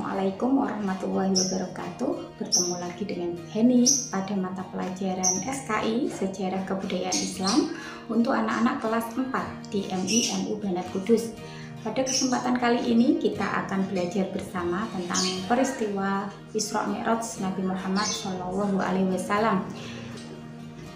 Assalamualaikum warahmatullahi wabarakatuh. Bertemu lagi dengan Heni pada mata pelajaran SKI Sejarah Kebudayaan Islam untuk anak-anak kelas 4 di MI Banat Kudus. Pada kesempatan kali ini kita akan belajar bersama tentang peristiwa Isra Mi'raj Nabi Muhammad SAW.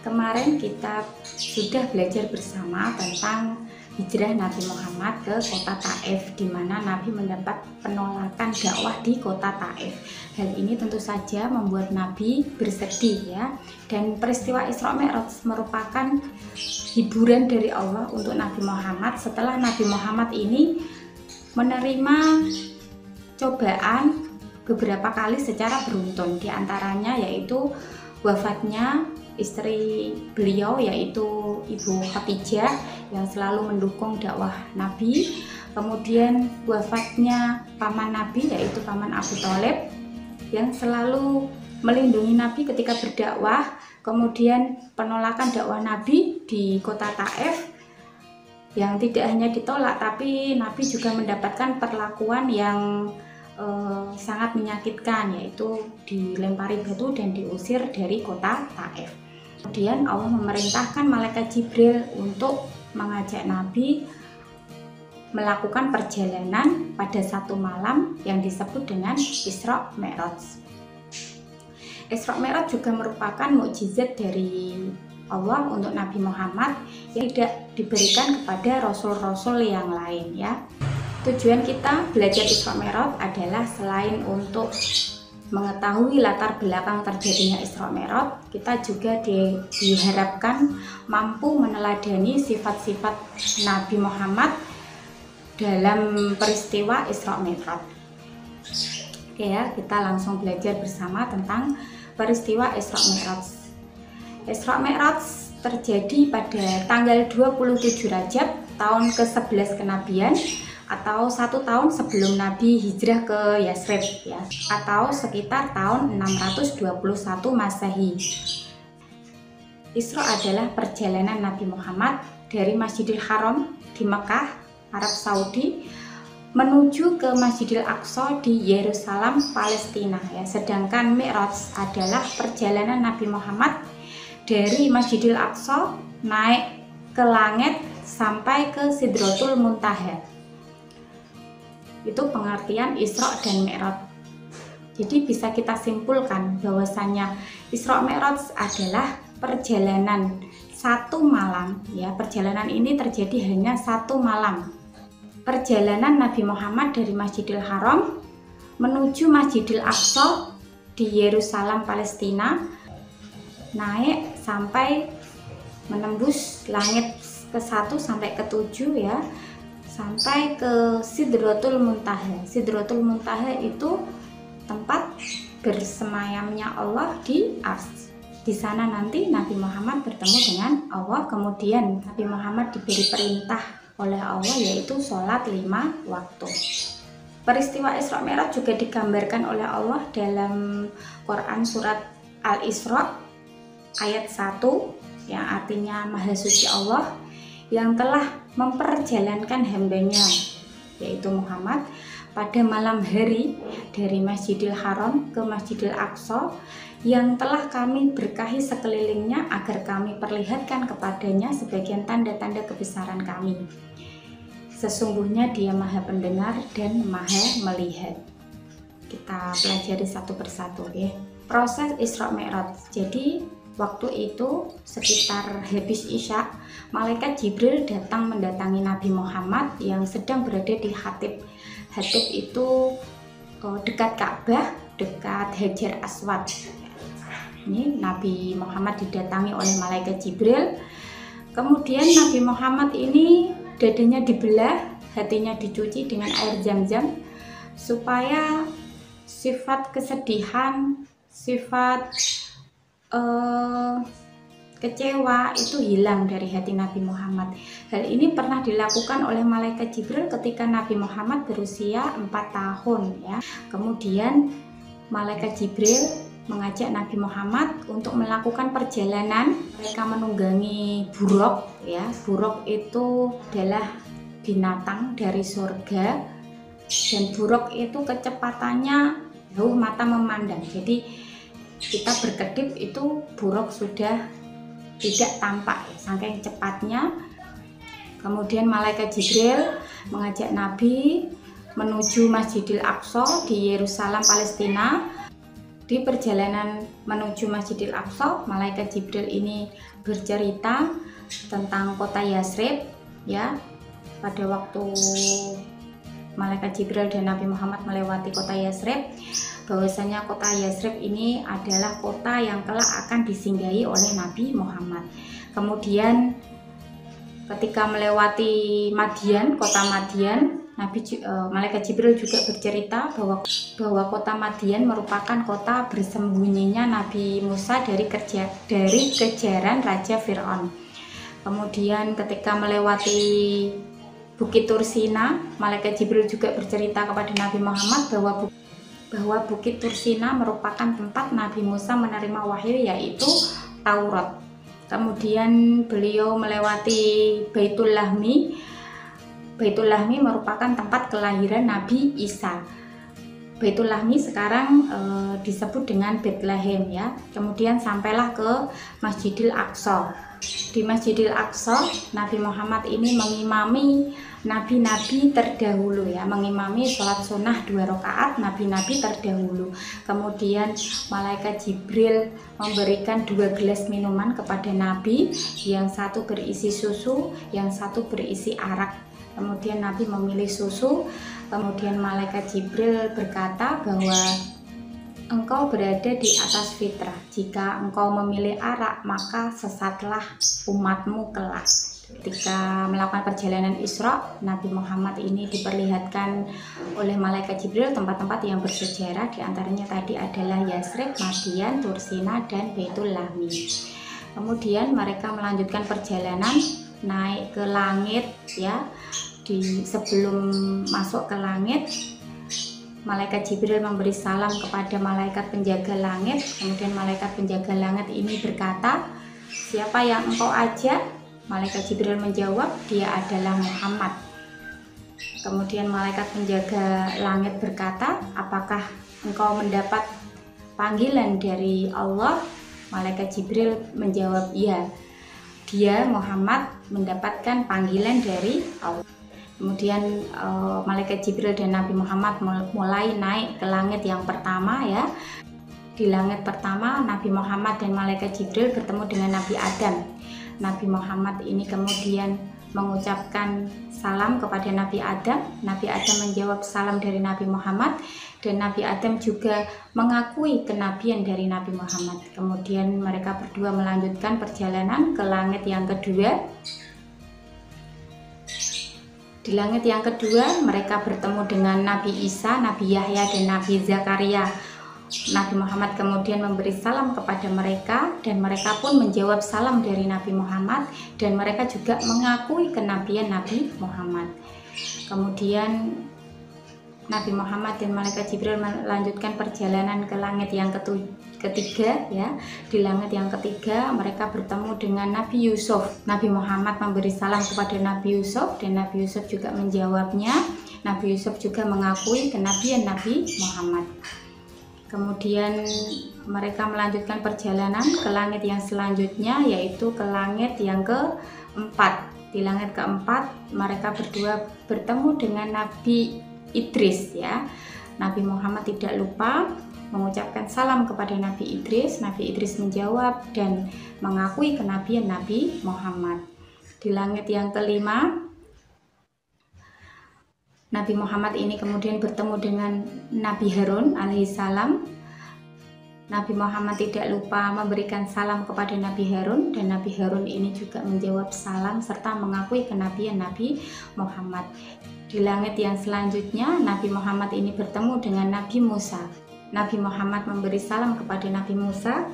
Kemarin kita sudah belajar bersama tentang hijrah Nabi Muhammad ke kota Taif, di mana Nabi mendapat penolakan dakwah di kota Taif. Hal ini tentu saja membuat Nabi bersedih ya. Dan peristiwa Isra Mi'raj merupakan hiburan dari Allah untuk Nabi Muhammad setelah Nabi Muhammad ini menerima cobaan beberapa kali secara beruntun. Di antaranya yaitu wafatnya istri beliau yaitu Ibu Khadijah yang selalu mendukung dakwah Nabi, kemudian wafatnya paman Nabi yaitu paman Abu Thalib yang selalu melindungi Nabi ketika berdakwah, kemudian penolakan dakwah Nabi di kota Taif yang tidak hanya ditolak tapi Nabi juga mendapatkan perlakuan yang sangat menyakitkan, yaitu dilempari batu dan diusir dari kota Taif. Kemudian Allah memerintahkan malaikat Jibril untuk mengajak Nabi melakukan perjalanan pada satu malam yang disebut dengan Isra Mi'raj. Isra Mi'raj juga merupakan mukjizat dari Allah untuk Nabi Muhammad yang tidak diberikan kepada rasul-rasul yang lain ya. Tujuan kita belajar Isra Mi'raj adalah selain untuk mengetahui latar belakang terjadinya Isra Mi'raj, kita juga diharapkan mampu meneladani sifat-sifat Nabi Muhammad dalam peristiwa Isra Mi'raj. Oke ya, kita langsung belajar bersama tentang peristiwa Isra Mi'raj. Isra Mi'raj terjadi pada tanggal 27 Rajab tahun ke-11 kenabian atau 1 tahun sebelum Nabi hijrah ke Yasrib ya, atau sekitar tahun 621 Masehi. Isra adalah perjalanan Nabi Muhammad dari Masjidil Haram di Mekah, Arab Saudi menuju ke Masjidil Aqsa di Yerusalem, Palestina ya. Sedangkan Mi'raj adalah perjalanan Nabi Muhammad dari Masjidil Aqsa naik ke langit sampai ke Sidratul Muntaha. Itu pengertian Isra dan Mi'raj. Jadi bisa kita simpulkan bahwasanya Isra Mi'raj adalah perjalanan satu malam ya. Perjalanan ini terjadi hanya satu malam. Perjalanan Nabi Muhammad dari Masjidil Haram menuju Masjidil Aqsa di Yerusalem, Palestina, naik sampai menembus langit ke-1 sampai ke-7 ya, sampai ke Sidratul Muntaha. Sidratul Muntaha itu tempat bersemayamnya Allah di Arsy. Di sana nanti Nabi Muhammad bertemu dengan Allah. Kemudian Nabi Muhammad diberi perintah oleh Allah yaitu sholat 5 waktu. Peristiwa Isra Mi'raj juga digambarkan oleh Allah dalam Quran surat Al-Isra ayat 1 yang artinya Maha Suci Allah yang telah memperjalankan hambanya yaitu Muhammad pada malam hari dari Masjidil Haram ke Masjidil Aqsa, yang telah kami berkahi sekelilingnya agar kami perlihatkan kepadanya sebagian tanda-tanda kebesaran kami. Sesungguhnya Dia Maha Pendengar dan Maha Melihat. Kita pelajari satu persatu ya. Proses Isra Mi'raj. Jadi waktu itu sekitar habis Isya, malaikat Jibril datang mendatangi Nabi Muhammad yang sedang berada di Hatib. Hatib itu dekat Ka'bah, dekat Hajar Aswad. Ini Nabi Muhammad didatangi oleh malaikat Jibril. Kemudian Nabi Muhammad ini dadanya dibelah, hatinya dicuci dengan air Zam-Zam supaya sifat kesedihan, sifat kecewa itu hilang dari hati Nabi Muhammad. Hal ini pernah dilakukan oleh malaikat Jibril ketika Nabi Muhammad berusia 4 tahun ya. Kemudian malaikat Jibril mengajak Nabi Muhammad untuk melakukan perjalanan. Mereka menunggangi buraq ya. Buraq itu adalah binatang dari surga dan buruk itu kecepatannya jauh mata memandang. Jadi kita berkedip itu buruk sudah tidak tampak ya, saking cepatnya. Kemudian malaikat Jibril mengajak Nabi menuju Masjidil Aqsa di Yerusalem, Palestina. Di perjalanan menuju Masjidil Aqsa, malaikat Jibril ini bercerita tentang kota Yasrib ya. Pada waktu malaikat Jibril dan Nabi Muhammad melewati kota Yasrib, bahwasanya kota Yasrib ini adalah kota yang kelak akan disinggahi oleh Nabi Muhammad. Kemudian ketika melewati Madian, kota Madian, malaikat Jibril juga bercerita bahwa kota Madian merupakan kota bersembunyinya Nabi Musa dari kejaran Raja Fir'aun. Kemudian ketika melewati Bukit Tursina, malaikat Jibril juga bercerita kepada Nabi Muhammad bahwa Bukit Tursina merupakan tempat Nabi Musa menerima wahyu, yaitu Taurat. Kemudian beliau melewati Baitul Lahmi. Baitul Lahmi merupakan tempat kelahiran Nabi Isa. Baitul Lahmi sekarang disebut dengan Bethlehem ya. Kemudian sampailah ke Masjidil Aqsa. Di Masjidil Aqsa, Nabi Muhammad ini mengimami nabi-nabi terdahulu ya, mengimami sholat sunnah 2 rakaat nabi-nabi terdahulu. Kemudian malaikat Jibril memberikan 2 gelas minuman kepada Nabi, yang satu berisi susu, yang satu berisi arak. Kemudian Nabi memilih susu. Kemudian malaikat Jibril berkata bahwa engkau berada di atas fitrah. Jika engkau memilih arak, maka sesatlah umatmu kelak. Ketika melakukan perjalanan Isra, Nabi Muhammad ini diperlihatkan oleh malaikat Jibril tempat-tempat yang bersejarah. Di antaranya tadi adalah Yasrib, Madian, Tursina, dan Baitul Lahmi. Kemudian mereka melanjutkan perjalanan naik ke langit ya. Sebelum masuk ke langit, malaikat Jibril memberi salam kepada malaikat penjaga langit. Kemudian malaikat penjaga langit ini berkata, "Siapa yang engkau ajak?" Malaikat Jibril menjawab, "Dia adalah Muhammad." Kemudian malaikat penjaga langit berkata, "Apakah engkau mendapat panggilan dari Allah?" Malaikat Jibril menjawab, "Iya, dia Muhammad mendapatkan panggilan dari Allah." Kemudian malaikat Jibril dan Nabi Muhammad mulai naik ke langit yang pertama ya. Di langit pertama, Nabi Muhammad dan malaikat Jibril bertemu dengan Nabi Adam. Nabi Muhammad ini kemudian mengucapkan salam kepada Nabi Adam. Nabi Adam menjawab salam dari Nabi Muhammad, dan Nabi Adam juga mengakui kenabian dari Nabi Muhammad. Kemudian mereka berdua melanjutkan perjalanan ke langit yang kedua. Di langit yang kedua, mereka bertemu dengan Nabi Isa, Nabi Yahya, dan Nabi Zakaria. Nabi Muhammad kemudian memberi salam kepada mereka, dan mereka pun menjawab salam dari Nabi Muhammad, dan mereka juga mengakui kenabian Nabi Muhammad. Kemudian Nabi Muhammad dan malaikat Jibril melanjutkan perjalanan ke langit yang ketiga ya. Di langit yang ketiga mereka bertemu dengan Nabi Yusuf. Nabi Muhammad memberi salam kepada Nabi Yusuf, dan Nabi Yusuf juga menjawabnya. Nabi Yusuf juga mengakui kenabian Nabi Muhammad. Kemudian mereka melanjutkan perjalanan ke langit yang selanjutnya, yaitu ke langit yang keempat. Di langit keempat mereka berdua bertemu dengan Nabi Idris ya. Nabi Muhammad tidak lupa mengucapkan salam kepada Nabi Idris. Nabi Idris menjawab dan mengakui kenabian Nabi Muhammad. Di langit yang kelima, Nabi Muhammad ini kemudian bertemu dengan Nabi Harun alaihissalam. Nabi Muhammad tidak lupa memberikan salam kepada Nabi Harun, dan Nabi Harun ini juga menjawab salam serta mengakui kenabian Nabi Muhammad. Di langit yang selanjutnya, Nabi Muhammad ini bertemu dengan Nabi Musa. Nabi Muhammad memberi salam kepada Nabi Musa,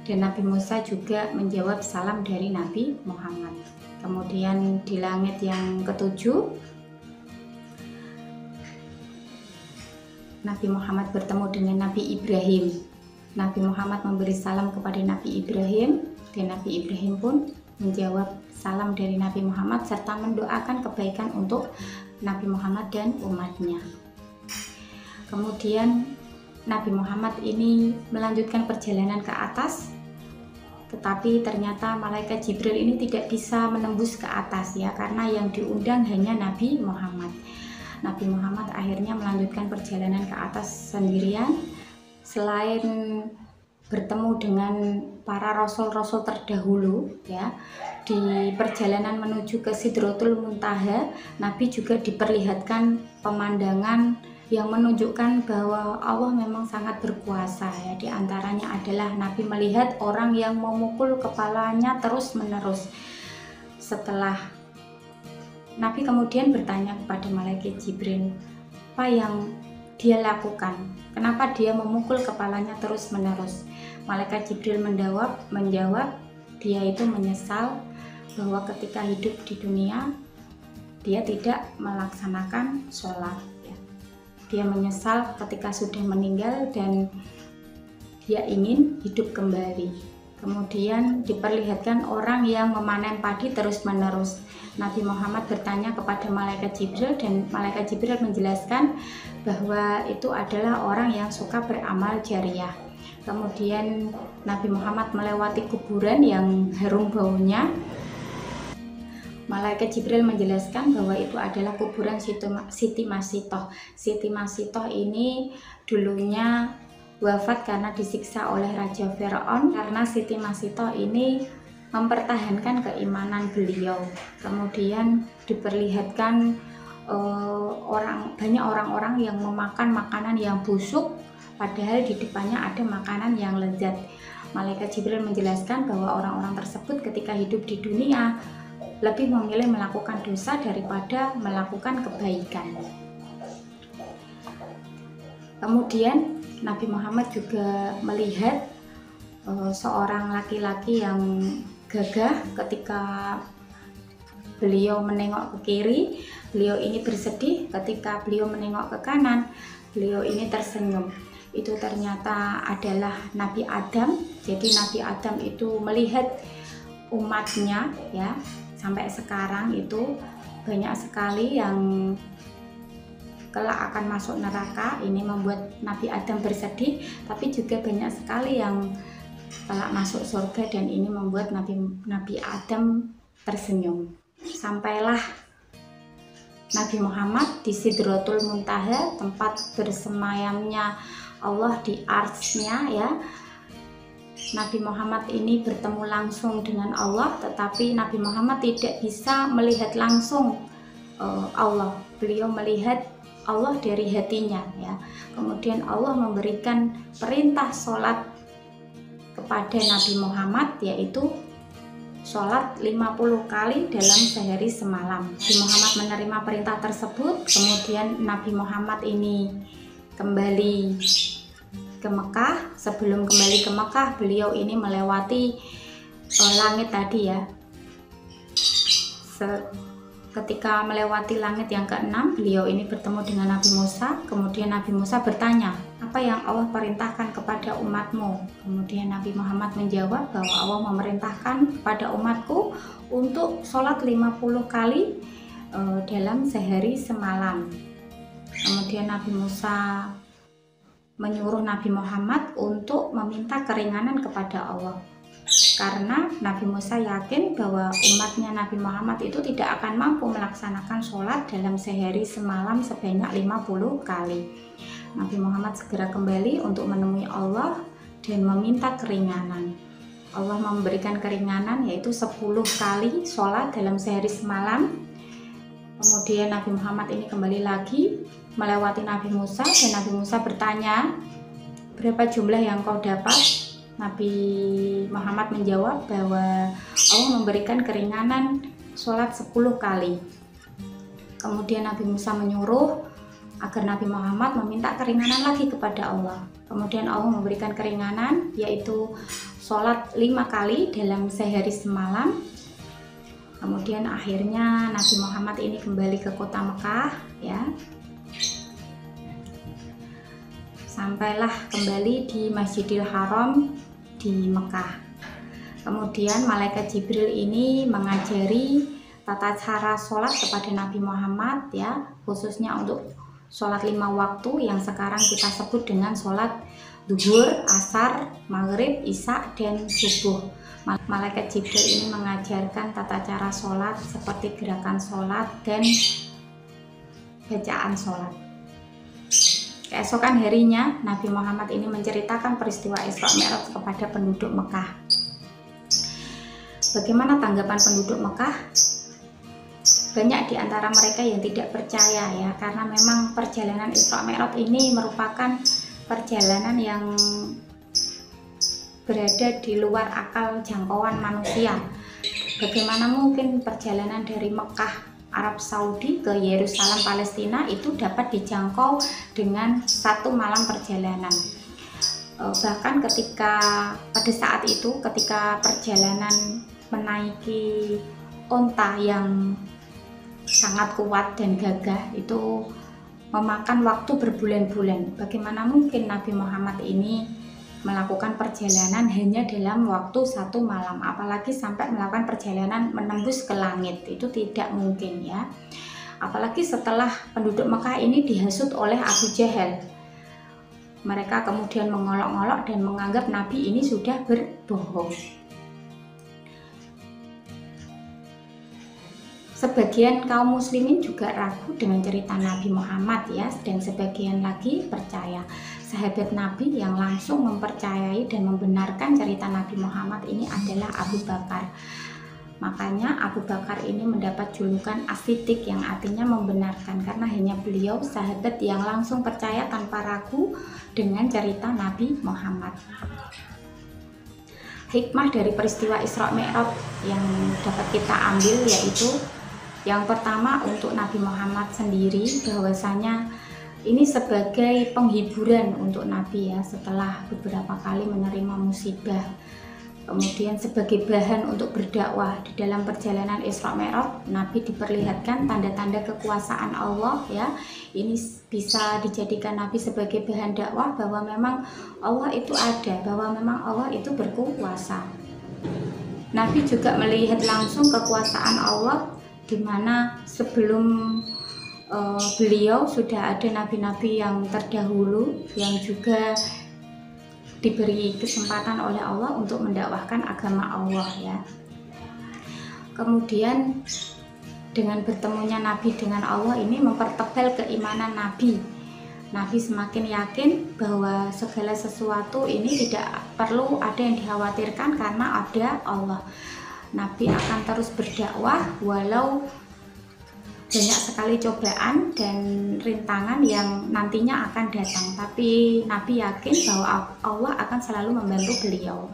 dan Nabi Musa juga menjawab salam dari Nabi Muhammad. Kemudian di langit yang ketujuh, Nabi Muhammad bertemu dengan Nabi Ibrahim. Nabi Muhammad memberi salam kepada Nabi Ibrahim, dan Nabi Ibrahim pun menjawab salam dari Nabi Muhammad serta mendoakan kebaikan untuk Nabi Muhammad dan umatnya. Kemudian Nabi Muhammad ini melanjutkan perjalanan ke atas, tetapi ternyata malaikat Jibril ini tidak bisa menembus ke atas ya, karena yang diundang hanya Nabi Muhammad. Nabi Muhammad akhirnya melanjutkan perjalanan ke atas sendirian. Selain bertemu dengan para rasul-rasul terdahulu ya, di perjalanan menuju ke Sidratul Muntaha, Nabi juga diperlihatkan pemandangan yang menunjukkan bahwa Allah memang sangat berkuasa ya. Di antaranya adalah Nabi melihat orang yang memukul kepalanya terus-menerus. Setelah Nabi kemudian bertanya kepada malaikat Jibril, apa yang dia lakukan? Kenapa dia memukul kepalanya terus-menerus? Malaikat Jibril menjawab, dia itu menyesal bahwa ketika hidup di dunia dia tidak melaksanakan sholat. Dia menyesal ketika sudah meninggal dan dia ingin hidup kembali. Kemudian diperlihatkan orang yang memanen padi terus-menerus. Nabi Muhammad bertanya kepada malaikat Jibril dan malaikat Jibril menjelaskan bahwa itu adalah orang yang suka beramal jariah. Kemudian Nabi Muhammad melewati kuburan yang harum baunya. Malaikat Jibril menjelaskan bahwa itu adalah kuburan Siti Masitoh. Siti Masitoh ini dulunya wafat karena disiksa oleh Raja Firaun, karena Siti Masitoh ini mempertahankan keimanan beliau. Kemudian diperlihatkan banyak orang-orang yang memakan makanan yang busuk, padahal di depannya ada makanan yang lezat. Malaikat Jibril menjelaskan bahwa orang-orang tersebut ketika hidup di dunia lebih memilih melakukan dosa daripada melakukan kebaikan. Kemudian Nabi Muhammad juga melihat seorang laki-laki yang gagah. Ketika beliau menengok ke kiri, beliau ini bersedih. Ketika beliau menengok ke kanan, beliau ini tersenyum. Itu ternyata adalah Nabi Adam. Jadi Nabi Adam itu melihat umatnya ya, sampai sekarang itu banyak sekali yang kelak akan masuk neraka. Ini membuat Nabi Adam bersedih, tapi juga banyak sekali yang kelak masuk surga, dan ini membuat Nabi Adam tersenyum. Sampailah Nabi Muhammad di Sidratul Muntaha, tempat bersemayamnya Allah di arsy-Nya ya. Nabi Muhammad ini bertemu langsung dengan Allah, tetapi Nabi Muhammad tidak bisa melihat langsung Allah. Beliau melihat Allah dari hatinya ya. Kemudian Allah memberikan perintah sholat kepada Nabi Muhammad, yaitu sholat 50 kali dalam sehari semalam. Nabi Muhammad menerima perintah tersebut. Kemudian Nabi Muhammad ini kembali ke Mekah. Sebelum kembali ke Mekah, beliau ini melewati langit tadi ya. Ketika melewati langit yang ke-6, beliau ini bertemu dengan Nabi Musa. Kemudian Nabi Musa bertanya, apa yang Allah perintahkan kepada umatmu? Kemudian Nabi Muhammad menjawab bahwa Allah memerintahkan kepada umatku untuk sholat 50 kali dalam sehari semalam. Kemudian Nabi Musa menyuruh Nabi Muhammad untuk meminta keringanan kepada Allah, karena Nabi Musa yakin bahwa umatnya Nabi Muhammad itu tidak akan mampu melaksanakan sholat dalam sehari semalam sebanyak 50 kali. Nabi Muhammad segera kembali untuk menemui Allah dan meminta keringanan. Allah memberikan keringanan, yaitu 10 kali sholat dalam sehari semalam. Kemudian Nabi Muhammad ini kembali lagi melewati Nabi Musa, dan Nabi Musa bertanya, berapa jumlah yang kau dapat? Nabi Muhammad menjawab bahwa Allah memberikan keringanan sholat 10 kali. Kemudian Nabi Musa menyuruh agar Nabi Muhammad meminta keringanan lagi kepada Allah. Kemudian Allah memberikan keringanan, yaitu sholat 5 kali dalam sehari semalam. Kemudian akhirnya Nabi Muhammad ini kembali ke kota Mekah ya. Sampailah kembali di Masjidil Haram di Mekah. Kemudian malaikat Jibril ini mengajari tata cara sholat kepada Nabi Muhammad ya, khususnya untuk sholat 5 waktu yang sekarang kita sebut dengan sholat zuhur, asar, maghrib, isya, dan subuh. Malaikat Jibril ini mengajarkan tata cara sholat seperti gerakan sholat dan bacaan sholat. Keesokan harinya Nabi Muhammad ini menceritakan peristiwa Isra Mi'raj kepada penduduk Mekah. Bagaimana tanggapan penduduk Mekah? Banyak di antara mereka yang tidak percaya ya, karena memang perjalanan Isra Mi'raj ini merupakan perjalanan yang berada di luar akal jangkauan manusia. Bagaimana mungkin perjalanan dari Mekah Arab Saudi ke Yerusalem Palestina itu dapat dijangkau dengan 1 malam perjalanan. Bahkan pada saat itu ketika perjalanan menaiki onta yang sangat kuat dan gagah itu memakan waktu berbulan-bulan. Bagaimana mungkin Nabi Muhammad ini melakukan perjalanan hanya dalam waktu 1 malam, apalagi sampai melakukan perjalanan menembus ke langit? Itu tidak mungkin ya. Apalagi setelah penduduk Mekah ini dihasut oleh Abu Jahal. Mereka kemudian mengolok-olok dan menganggap Nabi ini sudah berbohong. Sebagian kaum muslimin juga ragu dengan cerita Nabi Muhammad ya, dan sebagian lagi percaya. Sahabat Nabi yang langsung mempercayai dan membenarkan cerita Nabi Muhammad ini adalah Abu Bakar. Makanya Abu Bakar ini mendapat julukan As-Siddiq yang artinya membenarkan, karena hanya beliau sahabat yang langsung percaya tanpa ragu dengan cerita Nabi Muhammad. Hikmah dari peristiwa Isra Mi'raj yang dapat kita ambil yaitu yang pertama, untuk Nabi Muhammad sendiri, bahwasanya ini sebagai penghiburan untuk Nabi ya, setelah beberapa kali menerima musibah. Kemudian sebagai bahan untuk berdakwah di dalam perjalanan Isra Mi'raj, Nabi diperlihatkan tanda-tanda kekuasaan Allah ya. Ini bisa dijadikan Nabi sebagai bahan dakwah bahwa memang Allah itu ada, bahwa memang Allah itu berkuasa. Nabi juga melihat langsung kekuasaan Allah, di mana sebelum beliau sudah ada nabi-nabi yang terdahulu yang juga diberi kesempatan oleh Allah untuk mendakwahkan agama Allah ya. Kemudian dengan bertemunya Nabi dengan Allah ini mempertebal keimanan Nabi. Nabi semakin yakin bahwa segala sesuatu ini tidak perlu ada yang dikhawatirkan karena ada Allah. Nabi akan terus berdakwah walau banyak sekali cobaan dan rintangan yang nantinya akan datang, tapi Nabi yakin bahwa Allah akan selalu membantu beliau.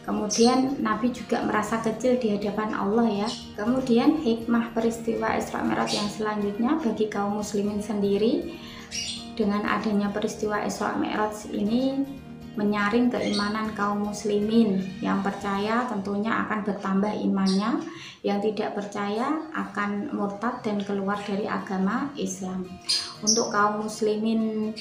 Kemudian Nabi juga merasa kecil di hadapan Allah ya. Kemudian hikmah peristiwa Isra Mi'raj yang selanjutnya bagi kaum muslimin sendiri, dengan adanya peristiwa Isra Mi'raj ini menyaring keimanan kaum muslimin. Yang percaya tentunya akan bertambah imannya, yang tidak percaya akan murtad dan keluar dari agama Islam. Untuk kaum muslimin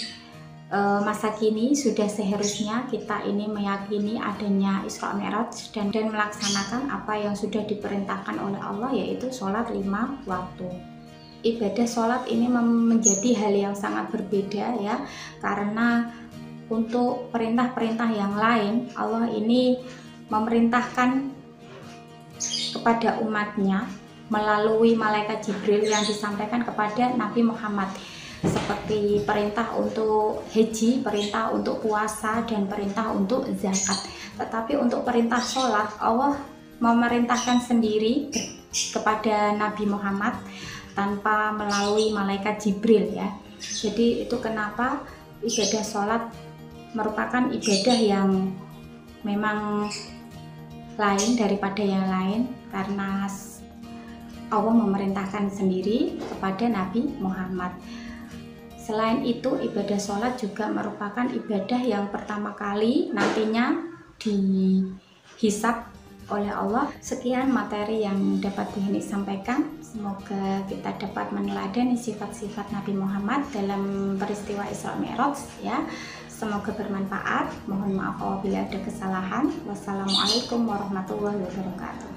masa kini sudah seharusnya kita ini meyakini adanya Isra Mi'raj dan melaksanakan apa yang sudah diperintahkan oleh Allah, yaitu sholat 5 waktu. Ibadah sholat ini menjadi hal yang sangat berbeda ya, karena untuk perintah-perintah yang lain Allah ini memerintahkan kepada umatnya melalui malaikat Jibril yang disampaikan kepada Nabi Muhammad, seperti perintah untuk haji, perintah untuk puasa, dan perintah untuk zakat. Tetapi untuk perintah sholat Allah memerintahkan sendiri kepada Nabi Muhammad tanpa melalui malaikat Jibril ya. Jadi itu kenapa ibadah sholat merupakan ibadah yang memang lain daripada yang lain, karena Allah memerintahkan sendiri kepada Nabi Muhammad. Selain itu, ibadah sholat juga merupakan ibadah yang pertama kali nantinya dihisab oleh Allah. Sekian materi yang dapat Bu Heni sampaikan. Semoga kita dapat meneladani sifat-sifat Nabi Muhammad dalam peristiwa Isra Mi'raj ya. Semoga bermanfaat. Mohon maaf apabila ada kesalahan. Wassalamualaikum warahmatullahi wabarakatuh.